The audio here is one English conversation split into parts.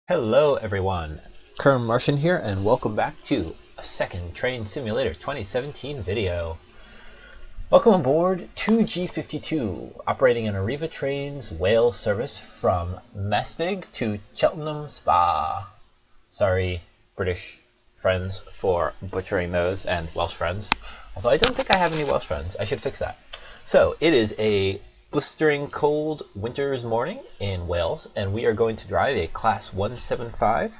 Hello everyone, Kerm Martian here and welcome back to a second Train Simulator 2017 video. Welcome aboard 2G52, operating an Arriva Trains Wales service from Mastig to Cheltenham Spa. Sorry British friends for butchering those, and Welsh friends, although I don't think I have any Welsh friends. I should fix that. So it is a blistering cold winter's morning in Wales, and we are going to drive a Class 175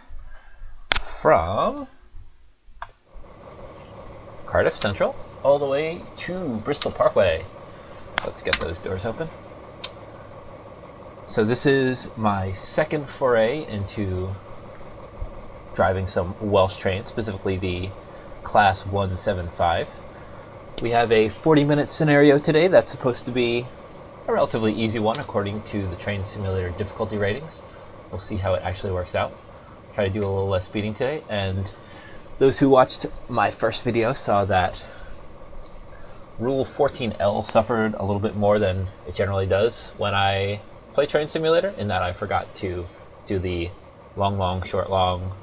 from Cardiff Central all the way to Bristol Parkway. Let's get those doors open. So this is my second foray into driving some Welsh trains, specifically the Class 175. We have a 40-minute scenario today that's supposed to be a relatively easy one according to the Train Simulator difficulty ratings. We'll see how it actually works out. Try to do a little less speeding today, and those who watched my first video saw that Rule 14L suffered a little bit more than it generally does when I play Train Simulator, in that I forgot to do the long, short, long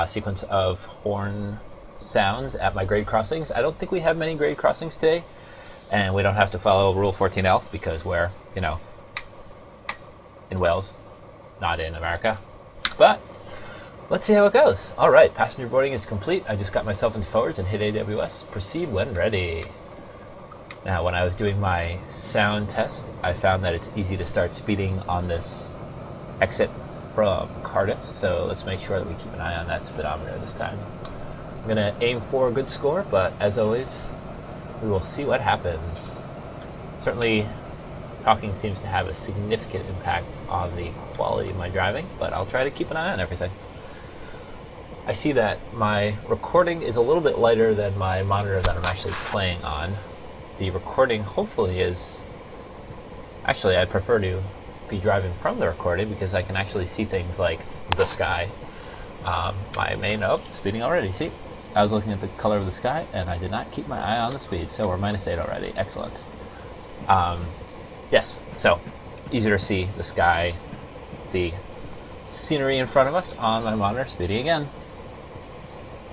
sequence of horn sounds at my grade crossings. I don't think we have many grade crossings today, and we don't have to follow Rule 14L because we're, in Wales, not in America. But let's see how it goes. Alright, passenger boarding is complete. I just got myself into forwards and hit AWS. Proceed when ready. Now, when I was doing my sound test, I found that it's easy to start speeding on this exit from Cardiff, so let's make sure that we keep an eye on that speedometer this time. I'm going to aim for a good score, but as always, we will see what happens. Certainly, talking seems to have a significant impact on the quality of my driving, but I'll try to keep an eye on everything. I see that my recording is a little bit lighter than my monitor that I'm actually playing on. The recording hopefully is... Actually, I prefer to be driving from the recording because I can actually see things like the sky. My main... Oh, speeding already, see? I was looking at the color of the sky, and I did not keep my eye on the speed, so we're -8 already. Excellent. Yes, so easier to see the sky, the scenery in front of us on my monitor, speeding again.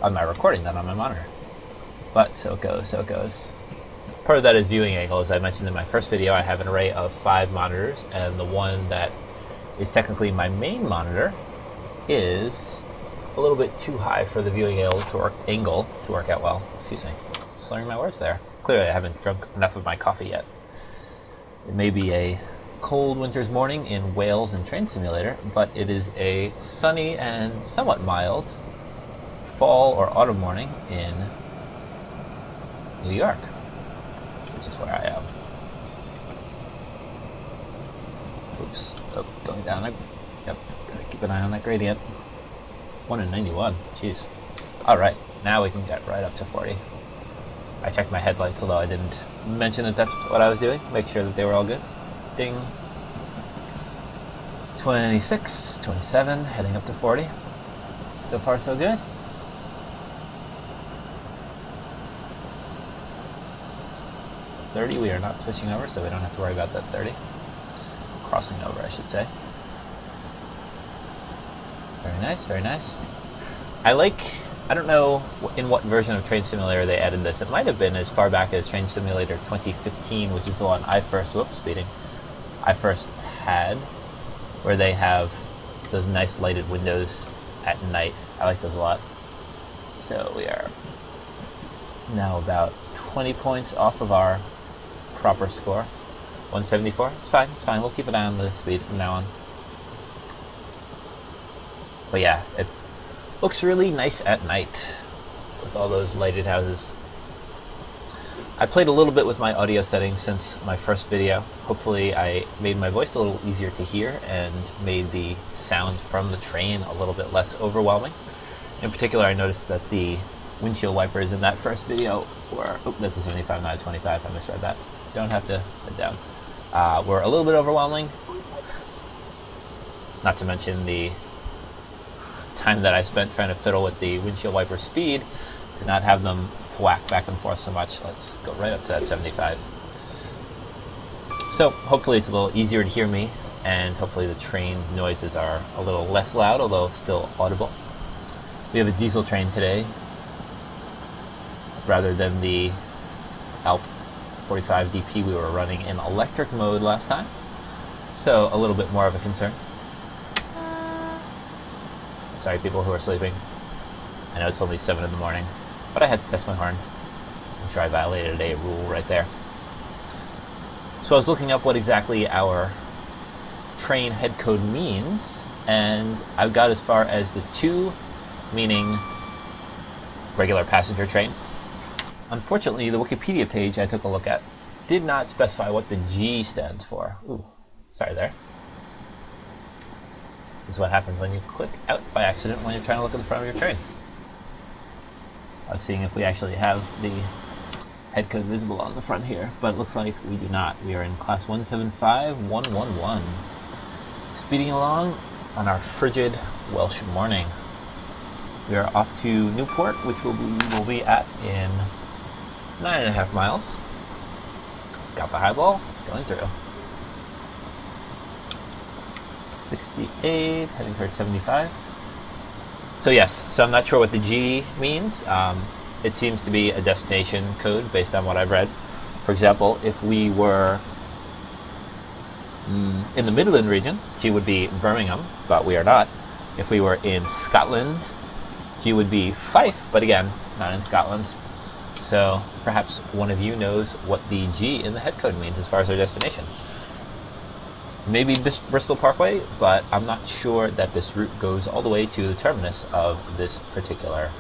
On my recording, not on my monitor. But so it goes, so it goes. Part of that is viewing angle. As I mentioned in my first video, I have an array of 5 monitors, and the one that is technically my main monitor is a little bit too high for the viewing angle to work out well. Excuse me. Slurring my words there. Clearly I haven't drunk enough of my coffee yet. It may be a cold winter's morning in Wales and Train Simulator, but it is a sunny and somewhat mild fall or autumn morning in New York, which is where I am. Oops. Oh, going down there. Yep. Gotta keep an eye on that gradient. 1 in 91. Jeez. Alright, now we can get right up to 40. I checked my headlights, although I didn't mention that that's what I was doing. Make sure that they were all good. Ding. 26, 27, heading up to 40. So far, so good. We are not switching over, so we don't have to worry about that 30. Crossing over, I should say. Very nice, very nice. I don't know in what version of Train Simulator they added this. It might have been as far back as Train Simulator 2015, which is the one I first had, where they have those nice lighted windows at night. I like those a lot. So we are now about 20 points off of our proper score. 174. It's fine, it's fine. We'll keep an eye on the speed from now on. But yeah, it looks really nice at night with all those lighted houses. I played a little bit with my audio settings since my first video. Hopefully I made my voice a little easier to hear and made the sound from the train a little bit less overwhelming. In particular, I noticed that the windshield wipers in that first video were... Oh, this is 75, not 25. I misread that. Don't have to head down. Were a little bit overwhelming. Not to mention the time that I spent trying to fiddle with the windshield wiper speed to not have them thwack back and forth so much. Let's go right up to that 75. So hopefully it's a little easier to hear me and hopefully the train's noises are a little less loud, although still audible. We have a diesel train today, rather than the Alp 45 DP we were running in electric mode last time, so a little bit more of a concern. Sorry people who are sleeping. I know it's only 7 in the morning, but I had to test my horn. I'm sure I violated a rule right there. So I was looking up what exactly our train head code means, and I got as far as the 2, meaning regular passenger train. Unfortunately, the Wikipedia page I took a look at did not specify what the G stands for. Ooh, sorry there. This is what happens when you click out by accident when you're trying to look at the front of your train. I was seeing if we actually have the head code visible on the front here, but it looks like we do not. We are in class 175111. Speeding along on our frigid Welsh morning. We are off to Newport, which we will be at in 9.5 miles. Got the highball, going through. 68, heading towards 75. So yes, so I'm not sure what the G means. It seems to be a destination code based on what I've read. For example, if we were in the Midland region, G would be Birmingham, but we are not. If we were in Scotland, G would be Fife, but again, not in Scotland. So perhaps one of you knows what the G in the head code means as far as our destination. Maybe Bristol Parkway, but I'm not sure that this route goes all the way to the terminus of this particular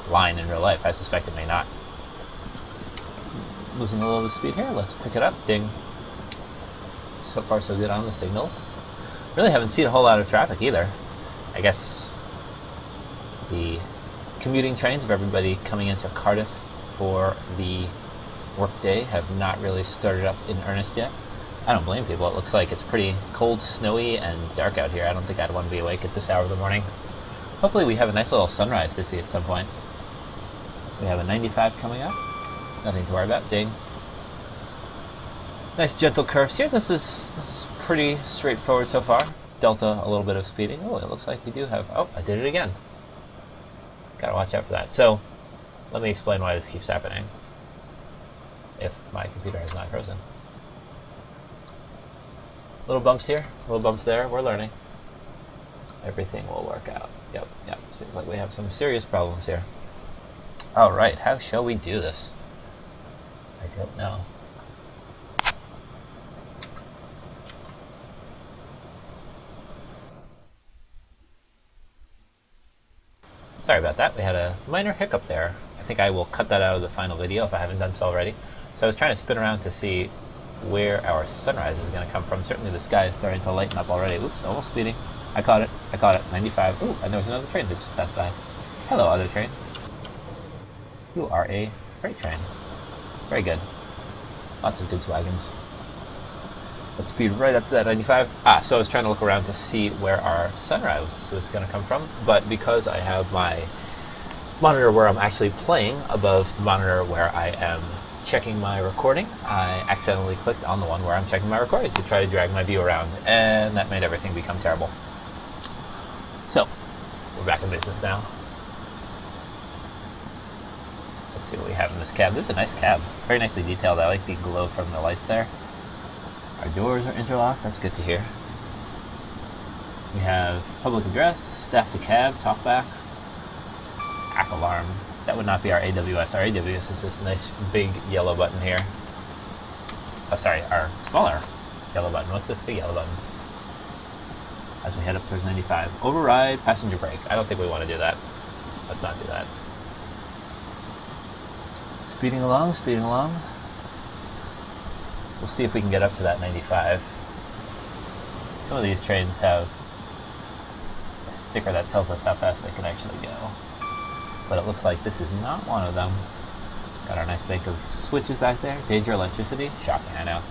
line in real life. I suspect it may not. Losing a little bit of speed here. Let's pick it up. Ding. So far so good on the signals. Really haven't seen a whole lot of traffic either. I guess the commuting trains of everybody coming into Cardiff for the workday have not really started up in earnest yet. I don't blame people. It looks like it's pretty cold, snowy, and dark out here. I don't think I'd want to be awake at this hour of the morning. Hopefully we have a nice little sunrise to see at some point. We have a 95 coming up. Nothing to worry about. Ding. Nice gentle curves here. This is pretty straightforward so far. Delta, a little bit of speeding. Oh, it looks like we do have... Oh, I did it again. Gotta watch out for that. So, let me explain why this keeps happening. If my computer is not frozen. Little bumps here, little bumps there. We're learning. Everything will work out. Yep. Seems like we have some serious problems here. Alright, how shall we do this? I don't know. Sorry about that. We had a minor hiccup there. I think I will cut that out of the final video if I haven't done so already. So I was trying to spin around to see where our sunrise is going to come from. Certainly the sky is starting to lighten up already. Oops, almost speeding. I caught it. 95. Ooh, and there was another train that just passed by. Hello, other train. You are a freight train. Very good. Lots of good wagons. Let's speed right up to that 95. So I was trying to look around to see where our sunrise was going to come from, but because I have my monitor where I'm actually playing above the monitor where I am checking my recording, I accidentally clicked on the one where I'm checking my recording to try to drag my view around, and that made everything become terrible. So, we're back in business now. Let's see what we have in this cab. This is a nice cab. Very nicely detailed. I like the glow from the lights there. Our doors are interlocked. That's good to hear. We have public address, staff to cab, talkback, app alarm. That would not be our AWS. Our AWS is this nice big yellow button here. Oh, sorry, our smaller yellow button. What's this big yellow button? As we head up towards 95. Override passenger brake. I don't think we want to do that. Let's not do that. Speeding along, speeding along. We'll see if we can get up to that 95. Some of these trains have a sticker that tells us how fast they can actually go. But it looks like this is not one of them. Got our nice bank of switches back there. Danger electricity. Shocking, I know.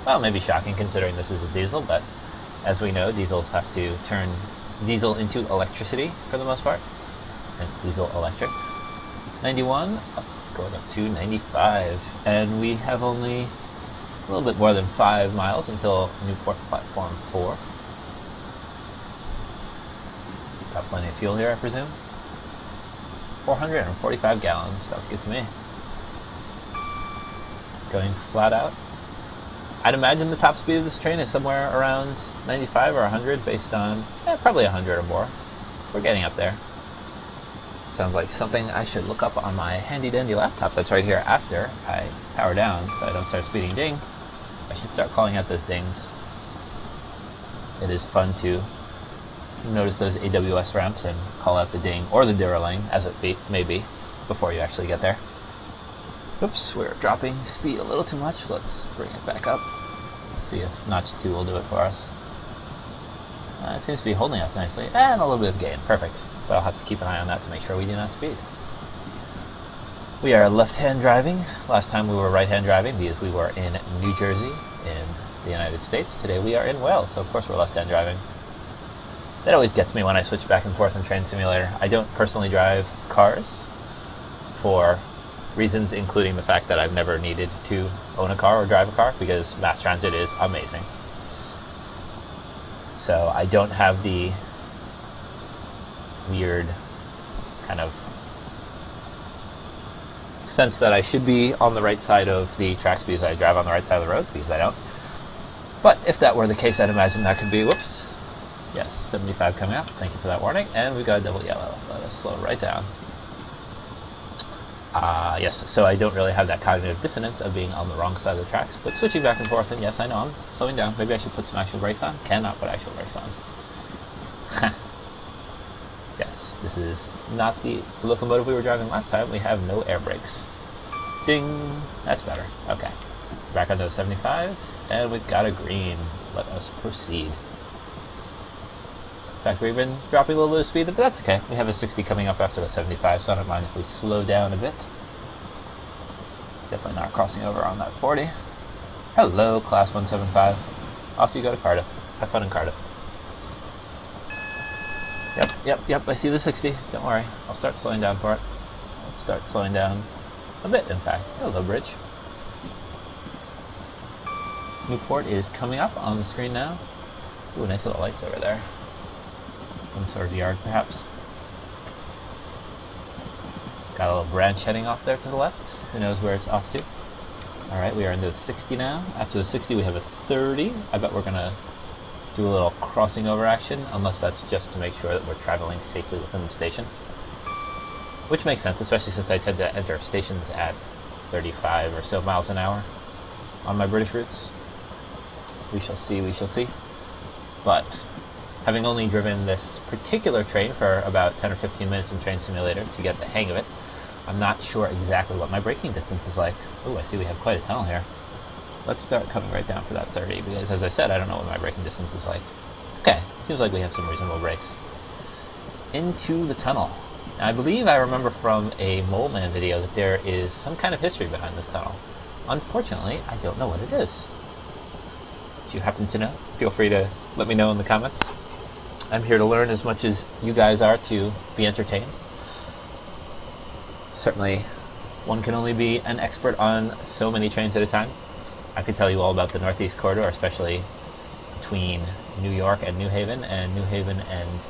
Well, maybe shocking considering this is a diesel, but as we know, diesels have to turn diesel into electricity for the most part. Hence diesel electric. 91, going up to 95. And we have only A little bit more than 5 miles until Newport Platform 4. Got plenty of fuel here, I presume. 445 gallons, sounds good to me. Going flat out. I'd imagine the top speed of this train is somewhere around 95 or 100 based on, probably 100 or more. We're getting up there. Sounds like something I should look up on my handy dandy laptop that's right here after I power down so I don't start speeding. Ding! I should start calling out those dings. It is fun to notice those AWS ramps and call out the ding or the Duraling, as it may be, before you actually get there. Oops, we're dropping speed a little too much. Let's bring it back up. See if Notch 2 will do it for us. It seems to be holding us nicely. And a little bit of gain. Perfect. But I'll have to keep an eye on that to make sure we do not speed. We are left-hand driving. Last time we were right-hand driving because we were in New Jersey in the United States. Today we are in Wales, so of course we're left-hand driving. That always gets me when I switch back and forth in Train Simulator. I don't personally drive cars for reasons including the fact that I've never needed to own a car or drive a car because mass transit is amazing. So I don't have the weird kind of sense that I should be on the right side of the tracks because I drive on the right side of the roads, because I don't. But if that were the case, I'd imagine that could be, whoops, yes, 75 coming up. Thank you for that warning. And we've got a double yellow. Let us slow right down. Yes, so I don't really have that cognitive dissonance of being on the wrong side of the tracks, but switching back and forth, and yes, I know I'm slowing down. Maybe I should put some actual brakes on. Cannot put actual brakes on. Yes, this is not the locomotive we were driving last time. We have no air brakes. Ding! That's better. Okay. Back onto the 75, and we've got a green. Let us proceed. In fact, we've been dropping a little bit of speed, but that's okay. We have a 60 coming up after the 75, so I don't mind if we slow down a bit. Definitely not crossing over on that 40. Hello, Class 175. Off you go to Cardiff. Have fun in Cardiff. Yep, I see the 60. Don't worry. I'll start slowing down for it. Let's start slowing down a bit, in fact. Hello, bridge. Newport is coming up on the screen now. Ooh, nice little lights over there. Some sort of yard, perhaps. Got a little branch heading off there to the left. Who knows where it's off to? Alright, we are into the 60 now. After the 60 we have a 30. I bet we're going to do a little crossing over action, unless that's just to make sure that we're traveling safely within the station. Which makes sense, especially since I tend to enter stations at 35 or so miles an hour on my British routes. We shall see, we shall see. But having only driven this particular train for about 10 or 15 minutes in Train Simulator to get the hang of it, I'm not sure exactly what my braking distance is like. Ooh, I see we have quite a tunnel here. Let's start coming right down for that 30, because as I said, I don't know what my braking distance is like. Okay, seems like we have some reasonable brakes. Into the tunnel. Now, I believe I remember from a Moleman video that there is some kind of history behind this tunnel. Unfortunately, I don't know what it is. If you happen to know, feel free to let me know in the comments. I'm here to learn as much as you guys are to be entertained. Certainly, one can only be an expert on so many trains at a time. I could tell you all about the Northeast Corridor, especially between New York and New Haven and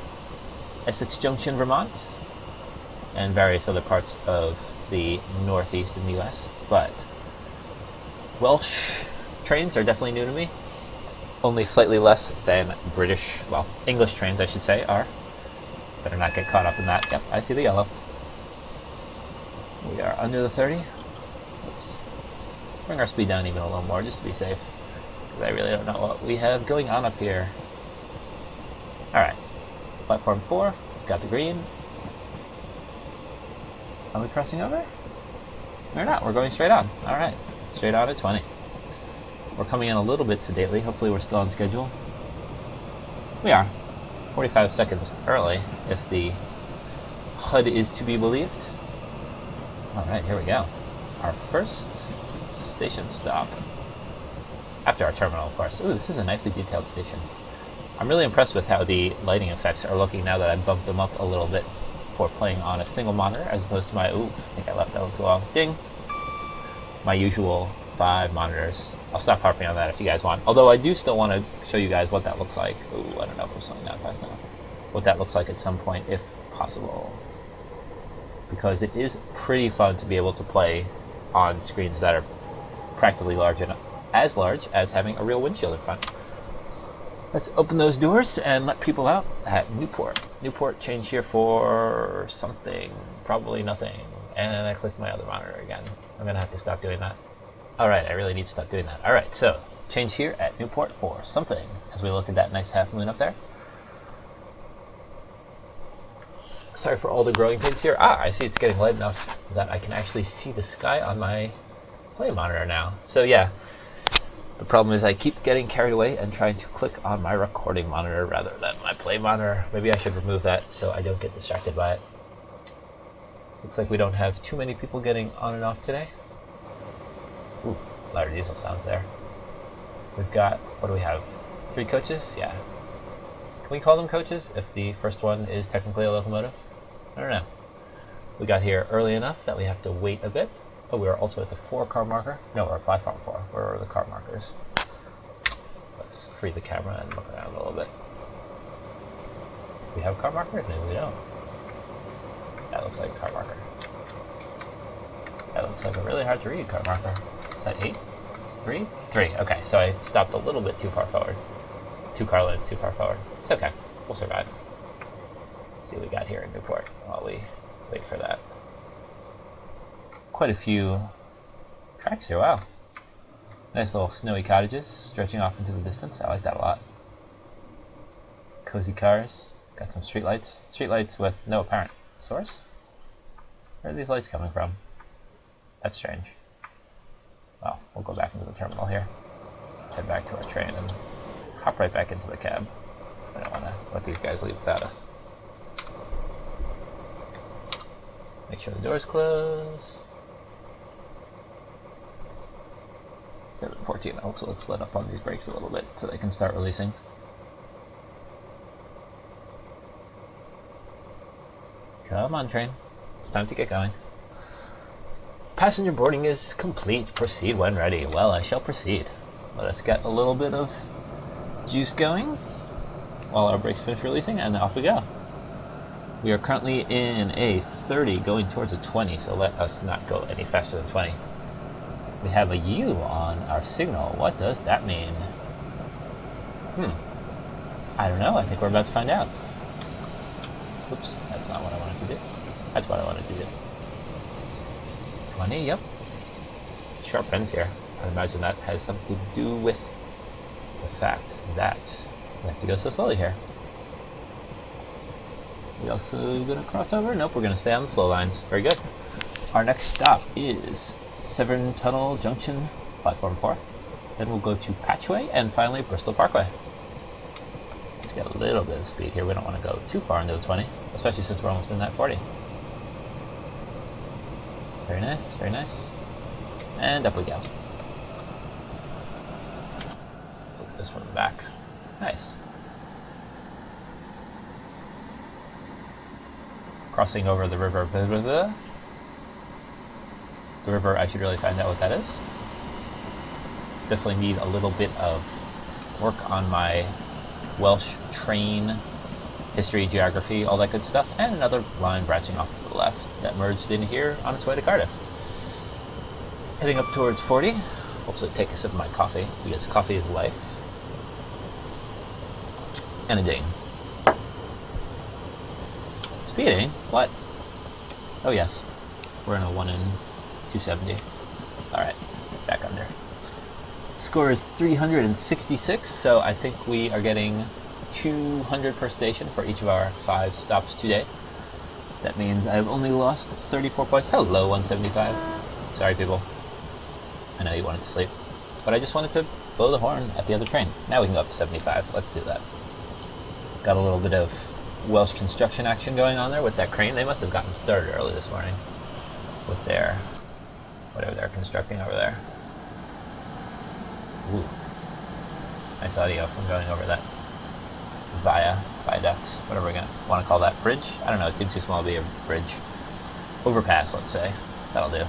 Essex Junction, Vermont, and various other parts of the Northeast in the US. But Welsh trains are definitely new to me. Only slightly less than British, well, English trains, I should say, are. Better not get caught up in that. Yep, I see the yellow. We are under the 30. Let's bring our speed down even a little more just to be safe, because I really don't know what we have going on up here. Alright, platform 4, got the green. Are we crossing over? We're not, we're going straight on. Alright, straight on at 20. We're coming in a little bit sedately. Hopefully we're still on schedule. We are. 45 seconds early, if the HUD is to be believed. Alright, here we go. Our first station stop. After our terminal, of course. Ooh, this is a nicely detailed station. I'm really impressed with how the lighting effects are looking now that I've bumped them up a little bit for playing on a single monitor, as opposed to my, ooh, I think I left that one too long. Ding! My usual 5 monitors. I'll stop harping on that if you guys want. Although I do still want to show you guys what that looks like. Ooh, I don't know if we're slowing down fast enough. What that looks like at some point, if possible. Because it is pretty fun to be able to play on screens that are practically large as having a real windshield in front. Let's open those doors and let people out at Newport. Newport, change here for something. Probably nothing. And I clicked my other monitor again. I'm going to have to stop doing that. Alright, I really need to stop doing that. Alright, so change here at Newport for something as we look at that nice half moon up there. Sorry for all the growing pains here. Ah, I see it's getting light enough that I can actually see the sky on my play monitor now. So yeah, the problem is I keep getting carried away and trying to click on my recording monitor rather than my play monitor. Maybe I should remove that so I don't get distracted by it. Looks like we don't have too many people getting on and off today. Ooh, louder diesel sounds there. We've got, what do we have? 3 coaches? Yeah. Can we call them coaches if the first one is technically a locomotive? I don't know. We got here early enough that we have to wait a bit. Oh, we are also at the 4-car marker. No, we're at platform 4. Where are the car markers? Let's free the camera and look around a little bit. We have car markers? Maybe we don't. That looks like a car marker. That looks like a really hard to read car marker. Is that 8? 3? 3. Okay, so I stopped a little bit too far forward. 2 car lanes too far forward. It's okay. We'll survive. Let's see what we got here in Newport while we wait for that. Quite a few tracks here. Wow. Nice little snowy cottages stretching off into the distance. I like that a lot. Cozy cars. Got some streetlights. Streetlights with no apparent source. Where are these lights coming from? That's strange. Well, we'll go back into the terminal here. Head back to our train and hop right back into the cab. I don't want to let these guys leave without us. Make sure the doors close. 7:14. Also, let's let up on these brakes a little bit so they can start releasing. Come on, train. It's time to get going. Passenger boarding is complete. Proceed when ready. Well, I shall proceed. Let us get a little bit of juice going while our brakes finish releasing, and off we go. We are currently in a 30 going towards a 20, so let us not go any faster than 20. We have a U on our signal. What does that mean? I don't know. I think we're about to find out. Oops, that's not what I wanted to do. That's what I wanted to do. 20, yep. Sharp ends here. I imagine that has something to do with the fact that we have to go so slowly here. We also gonna cross over? Nope, we're gonna stay on the slow lines. Very good. Our next stop is Severn Tunnel Junction, platform 4. Then we'll go to Patchway and finally Bristol Parkway. Let's get a little bit of speed here. We don't want to go too far into the 20, especially since we're almost in that 40. Very nice, very nice. And up we go. Let's look at this from the back. Nice. Crossing over the river. The river, I should really find out what that is. Definitely need a little bit of work on my Welsh train, history, geography, all that good stuff, and another line branching off to the left that merged in here on its way to Cardiff. Heading up towards 40. Also take a sip of my coffee, because coffee is life. And a ding. Speeding? What? Oh yes, we're in a 1 in 270. Alright, back under. Score is 366, so I think we are getting 200 per station for each of our 5 stops today. That means I've only lost 34 points. Hello, 175. Sorry, people. I know you wanted to sleep, but I just wanted to blow the horn at the other train. Now we can go up to 75. Let's do that. Got a little bit of Welsh construction action going on there with that crane. They must have gotten started early this morning with their whatever they're constructing over there. Ooh, nice audio from going over that viaduct, whatever we're gonna want to call that, bridge. I don't know. It seems too small to be a bridge. Overpass, let's say. That'll do.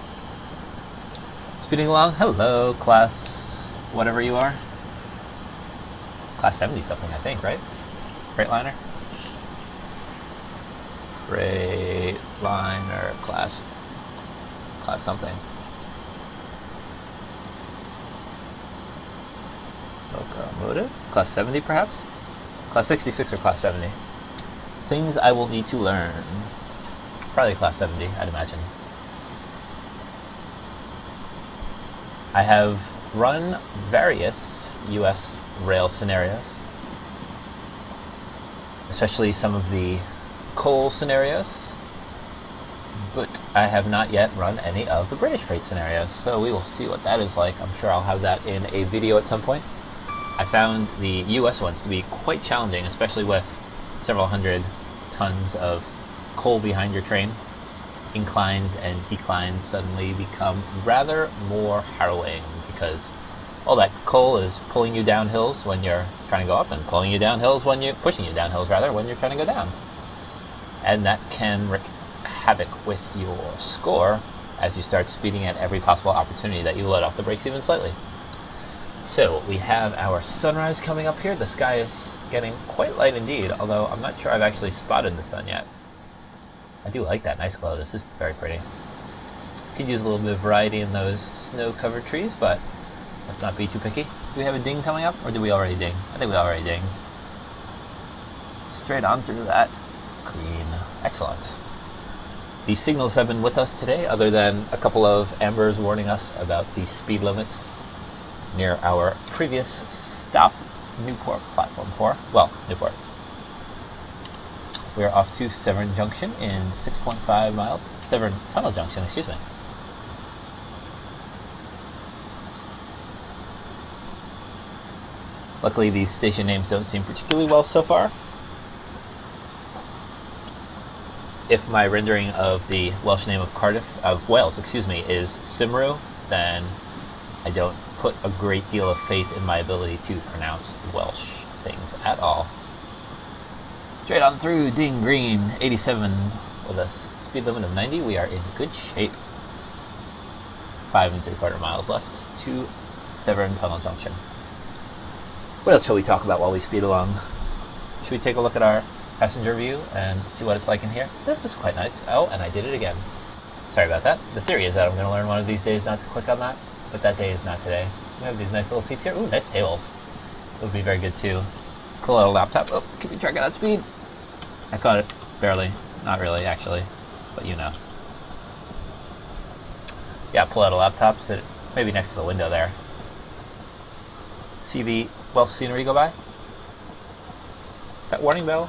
Speeding along. Hello, class whatever you are. Class 70 something, I think, right? Freightliner? Freightliner class something. Locomotive? Class 70 perhaps? Class 66 or class 70? Things I will need to learn. Probably class 70, I'd imagine. I have run various US rail scenarios, especially some of the coal scenarios, but I have not yet run any of the British freight scenarios, so we will see what that is like. I'm sure I'll have that in a video at some point. I found the US ones to be quite challenging, especially with several hundred tons of coal behind your train. Inclines and declines suddenly become rather more harrowing because all that coal is pulling you down hills when you're trying to go up, and pulling you down hills when you're pushing you down hills rather when you're trying to go down. And that can wreak havoc with your score as you start speeding at every possible opportunity that you let off the brakes even slightly. So we have our sunrise coming up here. The sky is getting quite light indeed, although I'm not sure I've actually spotted the sun yet. I do like that nice glow. This is very pretty. Could use a little bit of variety in those snow-covered trees, but let's not be too picky. Do we have a ding coming up, or do we already ding? I think we already ding. Straight on through that. Green. Excellent. The signals have been with us today, other than a couple of ambers warning us about the speed limits near our previous stop, Newport Platform 4. Well, Newport. We are off to Severn Junction in 6.5 miles. Severn Tunnel Junction, excuse me. Luckily, these station names don't seem particularly well so far. If my rendering of the Welsh name of Wales, excuse me, is Cymru, then I don't put a great deal of faith in my ability to pronounce Welsh things at all. Straight on through, ding, green, 87 with a speed limit of 90. We are in good shape. 5 3/4 miles left to Severn Tunnel Junction. What else shall we talk about while we speed along? Should we take a look at our passenger view and see what it's like in here? This is quite nice. Oh, and I did it again. Sorry about that. The theory is that I'm going to learn one of these days not to click on that, but that day is not today. We have these nice little seats here. Ooh, nice tables. It would be very good too. Cool little laptop. Oh, keep me track of that speed. I caught it. Barely. Not really, actually. But you know. Yeah, pull out a laptop, sit maybe next to the window there. See the Welsh scenery go by? Is that warning bell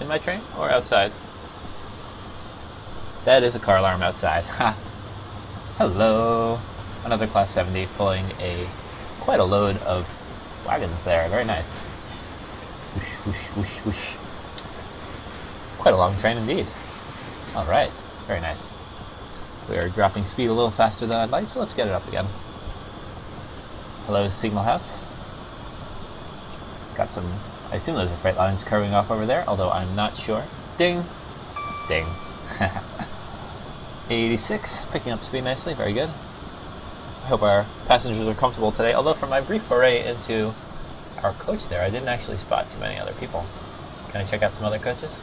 in my train or outside? That is a car alarm outside. Ha! Hello! Another Class 70 pulling quite a load of wagons there. Very nice. Whoosh, whoosh, whoosh, whoosh. Quite a long train indeed. Alright, very nice. We are dropping speed a little faster than I'd like, so let's get it up again. Hello, Signal House. Got some, I assume those are freight lines curving off over there, although I'm not sure. Ding! Ding. 86, picking up speed nicely, very good. I hope our passengers are comfortable today, although from my brief foray into our coach there, I didn't actually spot too many other people. Can I check out some other coaches?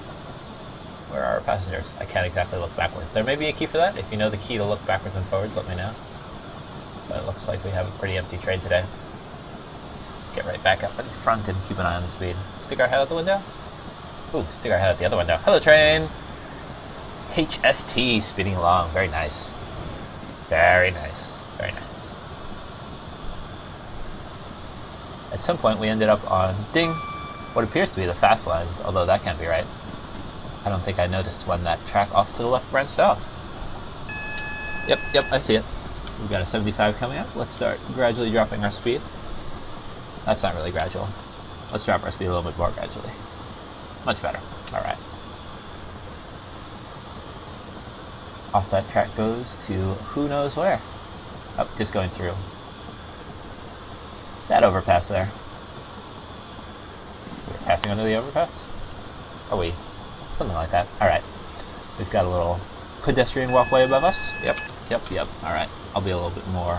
Where are our passengers? I can't exactly look backwards. There may be a key for that. If you know the key to look backwards and forwards, let me know. But it looks like we have a pretty empty train today. Let's get right back up in front and keep an eye on the speed. Stick our head out the window? Ooh, stick our head out the other window. Hello, train! HST speeding along. Very nice. Very nice. Very nice. At some point we ended up on, ding, what appears to be the fast lines, although that can't be right. I don't think I noticed when that track off to the left branched off. Yep, I see it. We've got a 75 coming up. Let's start gradually dropping our speed. That's not really gradual. Let's drop our speed a little bit more gradually. Much better. Alright. Off that track goes to who knows where. Oh, just going through that overpass there. We're passing under the overpass? Are we? Something like that. Alright. We've got a little pedestrian walkway above us. Yep. Alright. I'll be a little bit more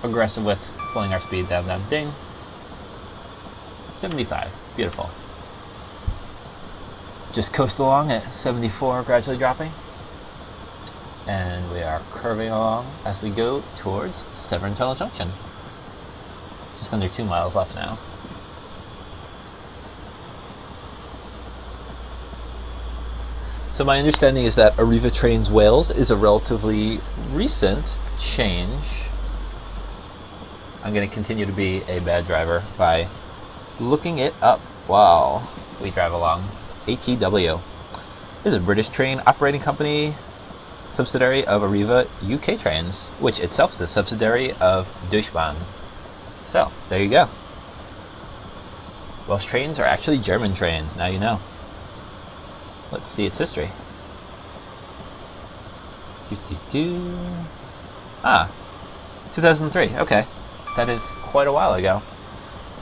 aggressive with pulling our speed down, down, ding. 75, beautiful. Just coast along at 74, gradually dropping. And we are curving along as we go towards Severn Tunnel Junction. Just under 2 miles left now. So my understanding is that Arriva Trains Wales is a relatively recent change. I'm going to continue to be a bad driver by looking it up while we drive along. ATW is a British train operating company, subsidiary of Arriva UK Trains, which itself is a subsidiary of Deutsche Bahn. So, there you go. Welsh trains are actually German trains, now you know. Let's see its history. Ah, 2003, okay. That is quite a while ago.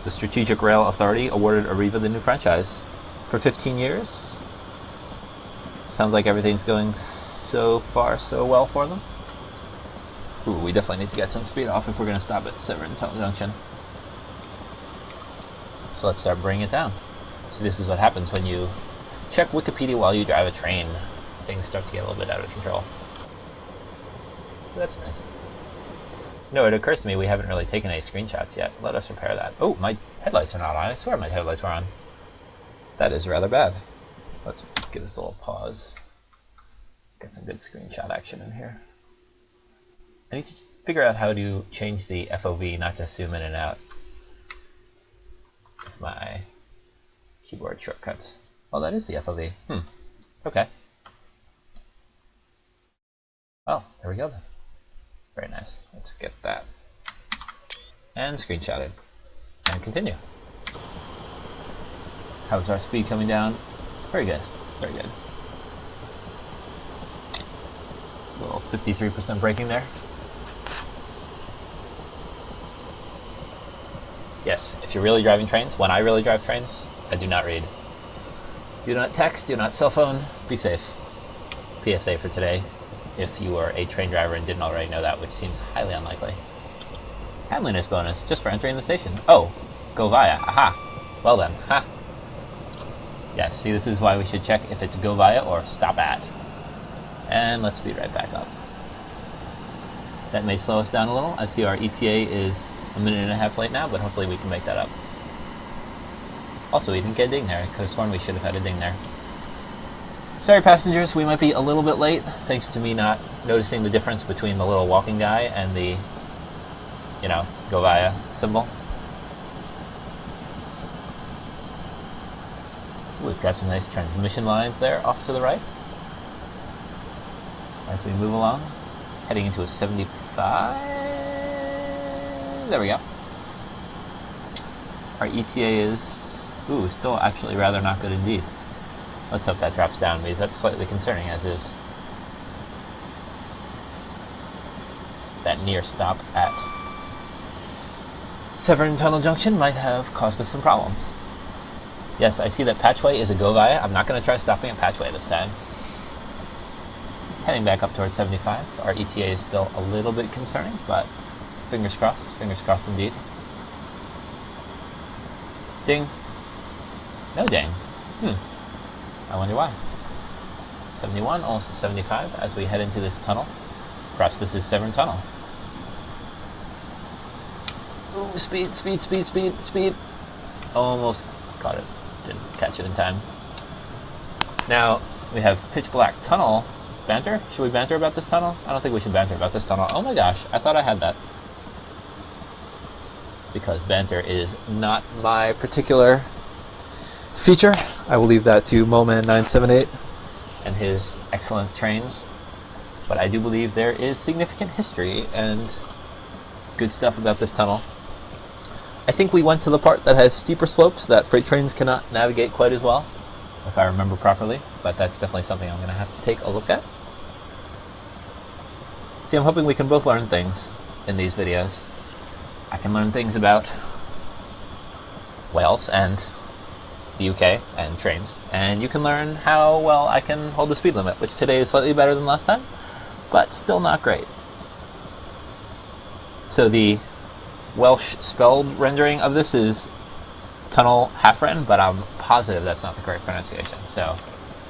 The Strategic Rail Authority awarded Arriva the new franchise for 15 years. Sounds like everything's going so far so well for them. Ooh, we definitely need to get some speed off if we're going to stop at Severn Tunnel Junction. So let's start bringing it down. So this is what happens when you check Wikipedia while you drive a train. Things start to get a little bit out of control. That's nice. No, it occurs to me we haven't really taken any screenshots yet. Let us repair that. Oh, my headlights are not on. I swear my headlights were on. That is rather bad. Let's give this a little pause. Get some good screenshot action in here. I need to figure out how to change the FOV, not just zoom in and out with my keyboard shortcuts. Oh, that is the FOV. Okay. Oh, there we go then. Very nice. Let's get that. And screenshotted. And continue. How's our speed coming down? Very good. Very good. A little 53% braking there. Yes, if you're really driving trains, when I really drive trains, I do not read. Do not text, do not cell phone, be safe. PSA for today, if you are a train driver and didn't already know that, which seems highly unlikely. Handliness bonus, just for entering the station. Oh, go via, aha. Well then, ha. Yes, see, this is why we should check if it's go via or stop at. And let's speed right back up. That may slow us down a little. I see our ETA is a minute and a half late now, but hopefully we can make that up. Also, we didn't get a ding there. I could have sworn we should have had a ding there. Sorry passengers, we might be a little bit late, thanks to me not noticing the difference between the little walking guy and the, you know, go via symbol. We've got some nice transmission lines there off to the right. As we move along, heading into a 75. There we go. Our ETA is, ooh, still actually rather not good indeed. Let's hope that drops down, because that's slightly concerning as is. That near stop at Severn Tunnel Junction might have caused us some problems. Yes, I see that Patchway is a go via. I'm not going to try stopping at Patchway this time. Heading back up towards 75. Our ETA is still a little bit concerning, but fingers crossed indeed. Ding. No ding. I wonder why. 71, almost 75 as we head into this tunnel. Perhaps this is Severn Tunnel. Ooh, speed, speed, speed, speed, speed. Almost caught it. Didn't catch it in time. Now, we have pitch black tunnel. Banter? Should we banter about this tunnel? I don't think we should banter about this tunnel. Oh my gosh, I thought I had that. Because banter is not my particular feature. I will leave that to Moman978 and his excellent trains. But I do believe there is significant history and good stuff about this tunnel. I think we went to the part that has steeper slopes that freight trains cannot navigate quite as well, if I remember properly, but that's definitely something I'm going to have to take a look at. See, I'm hoping we can both learn things in these videos. I can learn things about Wales and the UK and trains, and you can learn how well I can hold the speed limit, which today is slightly better than last time, but still not great. So the Welsh spelled rendering of this is tunnel half-wren, but I'm positive that's not the correct pronunciation, so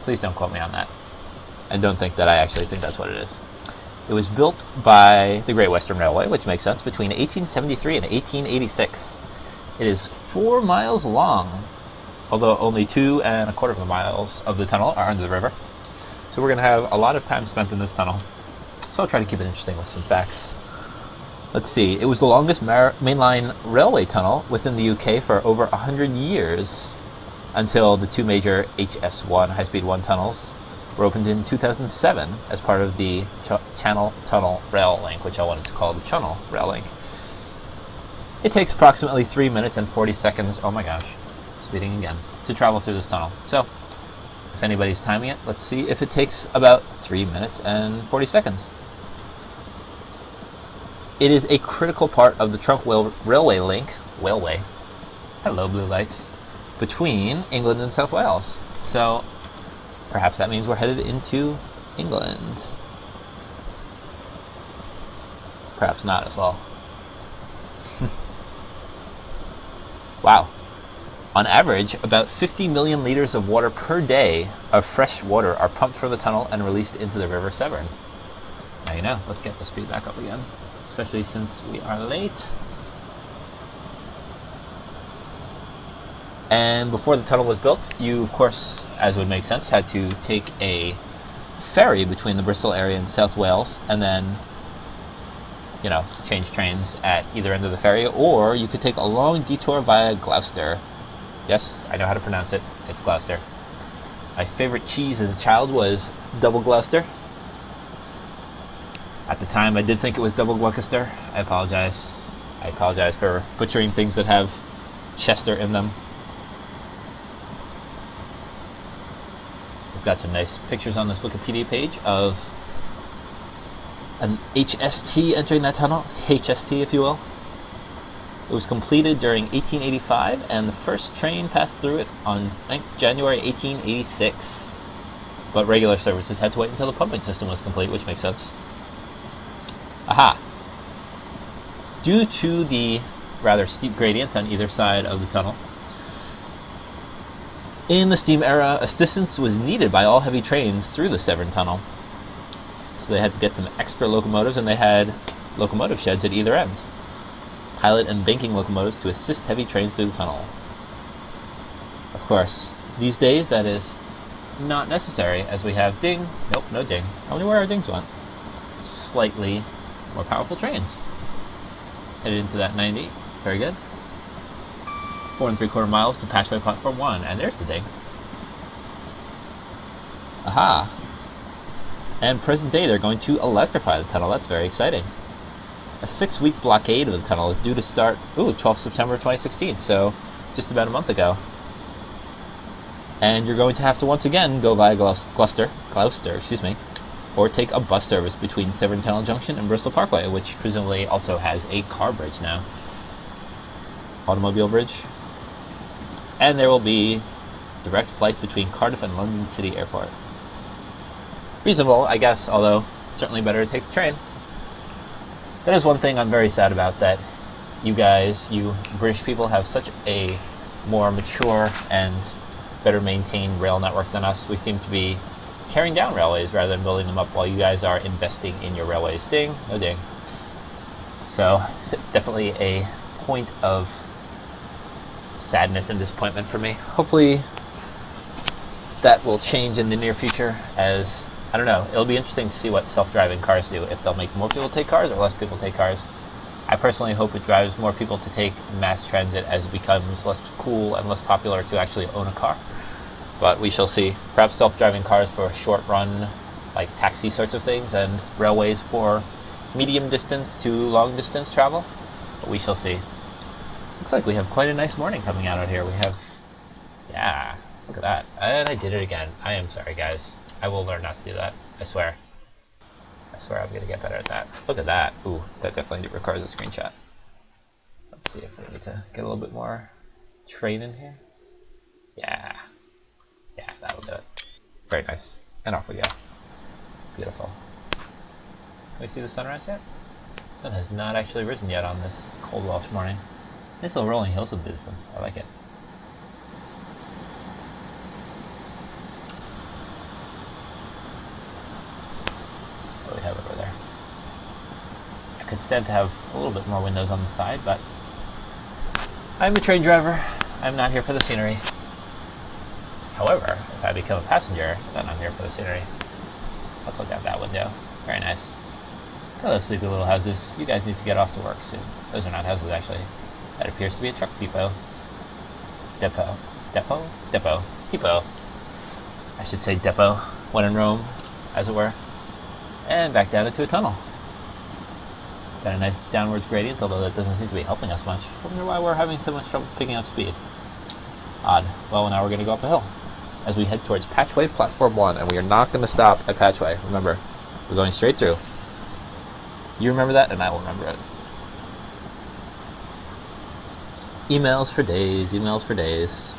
please don't quote me on that. And don't think that I actually think that's what it is. It was built by the Great Western Railway, which makes sense, between 1873 and 1886. It is 4 miles long, although only 2¼ miles of the tunnel are under the river. So we're going to have a lot of time spent in this tunnel. So I'll try to keep it interesting with some facts. Let's see, it was the longest mainline railway tunnel within the UK for over 100 years, until the two major HS1 high-speed 1 tunnels were opened in 2007 as part of the Channel Tunnel Rail Link, which I wanted to call the Channel Rail Link. It takes approximately 3 minutes and 40 seconds, oh my gosh, speeding again, to travel through this tunnel. So, if anybody's timing it, let's see if it takes about 3 minutes and 40 seconds. It is a critical part of the trunk railway link, hello blue lights, between England and South Wales. So, perhaps that means we're headed into England. Perhaps not as well. Wow. On average, about 50 million liters of water per day of fresh water are pumped from the tunnel and released into the River Severn. Now you know, let's get the speed back up again, especially since we are late. And before the tunnel was built, you, of course, as would make sense, had to take a ferry between the Bristol area and South Wales, and then, you know, change trains at either end of the ferry, or you could take a long detour via Gloucester. Yes, I know how to pronounce it. It's Gloucester. My favorite cheese as a child was double Gloucester. At the time, I did think it was double Gloucester. I apologize. I apologize for butchering things that have Chester in them. We've got some nice pictures on this Wikipedia page of an HST entering that tunnel. HST, if you will. It was completed during 1885, and the first train passed through it on January 1886. But regular services had to wait until the pumping system was complete, which makes sense. Aha! Due to the rather steep gradients on either side of the tunnel, in the steam era, assistance was needed by all heavy trains through the Severn Tunnel. So they had to get some extra locomotives, and they had locomotive sheds at either end. Pilot and banking locomotives to assist heavy trains through the tunnel. Of course, these days that is not necessary, as we have ding, nope, no ding. I wonder where our dings went. Slightly more powerful trains. Headed into that 90, very good. 4 3/4 miles to Patchway Platform 1, and there's the ding. Aha! And present day they're going to electrify the tunnel, that's very exciting. A 6-week blockade of the tunnel is due to start, 12th September 2016, so just about a month ago. And you're going to have to once again go via Gloucester, or take a bus service between Severn Tunnel Junction and Bristol Parkway, which presumably also has a car bridge now. Automobile bridge. And there will be direct flights between Cardiff and London City Airport. Reasonable, I guess, although certainly better to take the train. That is one thing I'm very sad about, that you guys, you British people, have such a more mature and better maintained rail network than us. We seem to be tearing down railways rather than building them up, while you guys are investing in your railways. Ding, no ding. So, definitely a point of sadness and disappointment for me. Hopefully that will change in the near future, as, I don't know, it'll be interesting to see what self-driving cars do, if they'll make more people take cars or less people take cars. I personally hope it drives more people to take mass transit as it becomes less cool and less popular to actually own a car. But we shall see. Perhaps self-driving cars for short run, like taxi sorts of things, and railways for medium distance to long distance travel. But we shall see. Looks like we have quite a nice morning coming out here. We have, yeah, look at that. And I did it again. I am sorry, guys. I will learn not to do that. I swear. I swear I'm going to get better at that. Look at that. Ooh, that definitely requires a screenshot. Let's see if we need to get a little bit more train in here. Yeah. Yeah, that'll do it. Very nice. And off we go. Beautiful. Can we see the sunrise yet? Sun has not actually risen yet on this cold Welsh morning. Nice little rolling hills in the distance. I like it. What do we have over there? I could stand to have a little bit more windows on the side, but I'm a train driver. I'm not here for the scenery. However, if I become a passenger, then I'm here for the scenery. Let's look out that window. Very nice. Hello, sleepy little houses. You guys need to get off to work soon. Those are not houses, actually. That appears to be a truck depot. Depot. Depot? Depot. Depot. I should say depot, when in Rome, as it were. And back down into a tunnel. Got a nice downwards gradient, although that doesn't seem to be helping us much. I wonder why we're having so much trouble picking up speed. Odd. Well, now we're going to go up a hill as we head towards Patchway Platform 1, and we are not going to stop at Patchway. Remember, we're going straight through. You remember that, and I will remember it. Emails for days, emails for days.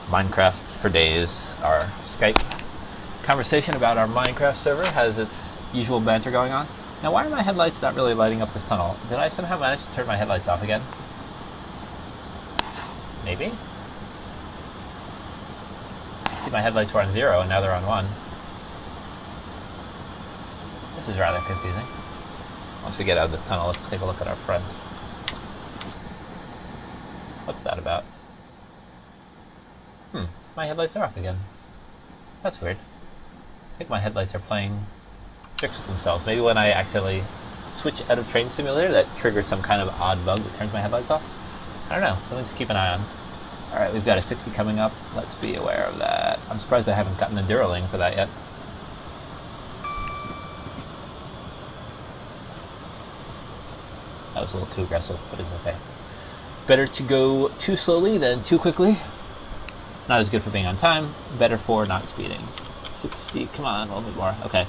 Minecraft for days. Our Skype conversation about our Minecraft server has its usual banter going on. Now, why are my headlights not really lighting up this tunnel? Did I somehow manage to turn my headlights off again? Maybe? I see my headlights were on 0 and now they're on 1. This is rather confusing. Once we get out of this tunnel, let's take a look at our front. What's that about? My headlights are off again. That's weird. I think my headlights are playing tricks with themselves. Maybe when I accidentally switch out of Train Simulator, that triggers some kind of odd bug that turns my headlights off. I don't know. Something to keep an eye on. Alright, we've got a 60 coming up. Let's be aware of that. I'm surprised I haven't gotten a Duraling for that yet. That was a little too aggressive, but it's okay. Better to go too slowly than too quickly. Not as good for being on time. Better for not speeding. 60, come on, a little bit more. Okay.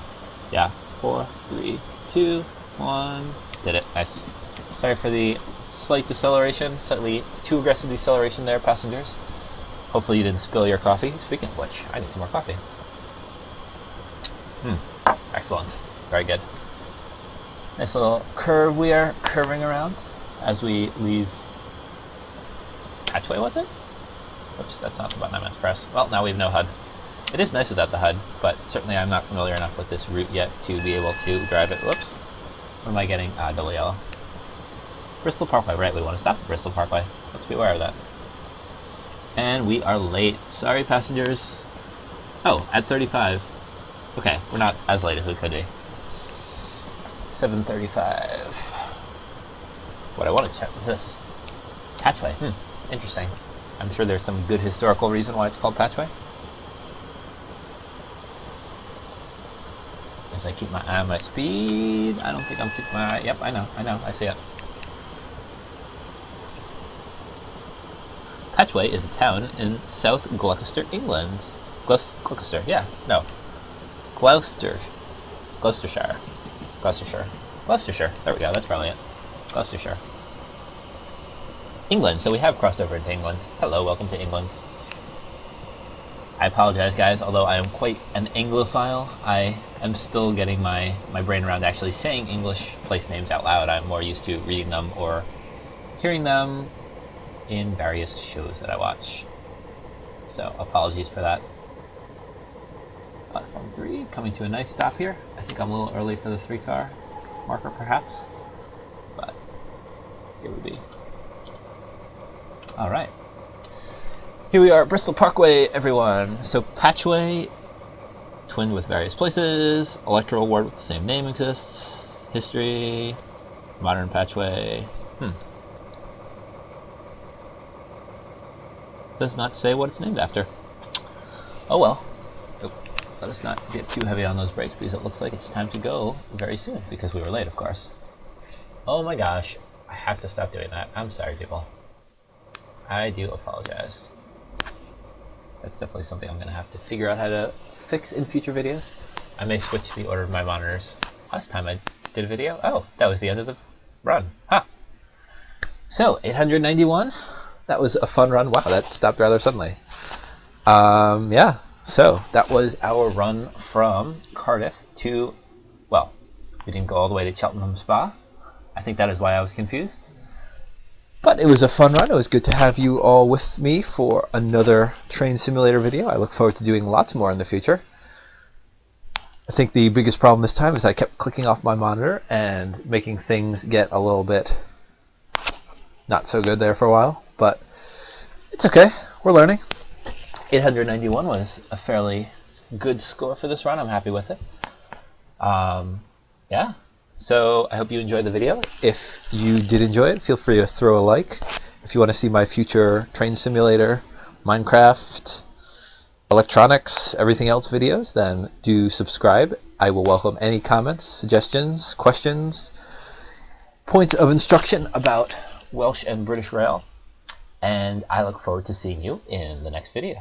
Yeah. 4, 3, 2, 1. Did it. Nice. Sorry for the slight deceleration. Slightly too aggressive deceleration there, passengers. Hopefully you didn't spill your coffee. Speaking of which, I need some more coffee. Excellent. Very good. Nice little curve we are curving around as we leave Patchway, was it? Oops, that's not the button I meant to press. Well, now we have no HUD. It is nice without the HUD, but certainly I'm not familiar enough with this route yet to be able to drive it. Whoops. What am I getting? Double yellow. Bristol Parkway, right, we want to stop at Bristol Parkway. Let's be aware of that. And we are late. Sorry, passengers. Oh, at 35. Okay, we're not as late as we could be. 7:35. What I want to check was this. Patchway. Interesting. I'm sure there's some good historical reason why it's called Patchway. As I keep my eye on my speed. I don't think I'm keeping my eye. Yep, I know, I see it. Patchway is a town in South Gloucester, England. Gloucester, yeah, no. Gloucestershire. Gloucestershire, there we go, that's probably it. Gloucestershire. England, so we have crossed over into England. Hello, welcome to England. I apologize, guys, although I am quite an Anglophile, I am still getting my brain around actually saying English place names out loud. I'm more used to reading them or hearing them in various shows that I watch. So, apologies for that. Platform 3, coming to a nice stop here. I think I'm a little early for the 3-car marker, perhaps. But, here we be. Alright. Here we are at Bristol Parkway, everyone. So, Patchway, twinned with various places. Electoral ward with the same name exists. History. Modern Patchway. Does not say what it's named after. Oh well. Let us not get too heavy on those brakes because it looks like it's time to go very soon because we were late, of course. Oh my gosh. I have to stop doing that. I'm sorry, people. I do apologize. That's definitely something I'm going to have to figure out how to fix in future videos. I may switch the order of my monitors. Last time I did a video, oh, that was the end of the run. Huh. So, 891. That was a fun run. Wow, that stopped rather suddenly. Yeah, so that was our run from Cardiff to, well, we didn't go all the way to Cheltenham Spa, I think that is why I was confused. But it was a fun run. It was good to have you all with me for another train simulator video. I look forward to doing lots more in the future. I think the biggest problem this time is I kept clicking off my monitor and making things get a little bit not so good there for a while, but it's okay. We're learning. 891 was a fairly good score for this run. I'm happy with it. Yeah. So I hope you enjoyed the video. If you did enjoy it, feel free to throw a like. If you want to see my future train simulator, Minecraft, electronics, everything else videos, then do subscribe. I will welcome any comments, suggestions, questions, points of instruction about Welsh and British Rail. And I look forward to seeing you in the next video.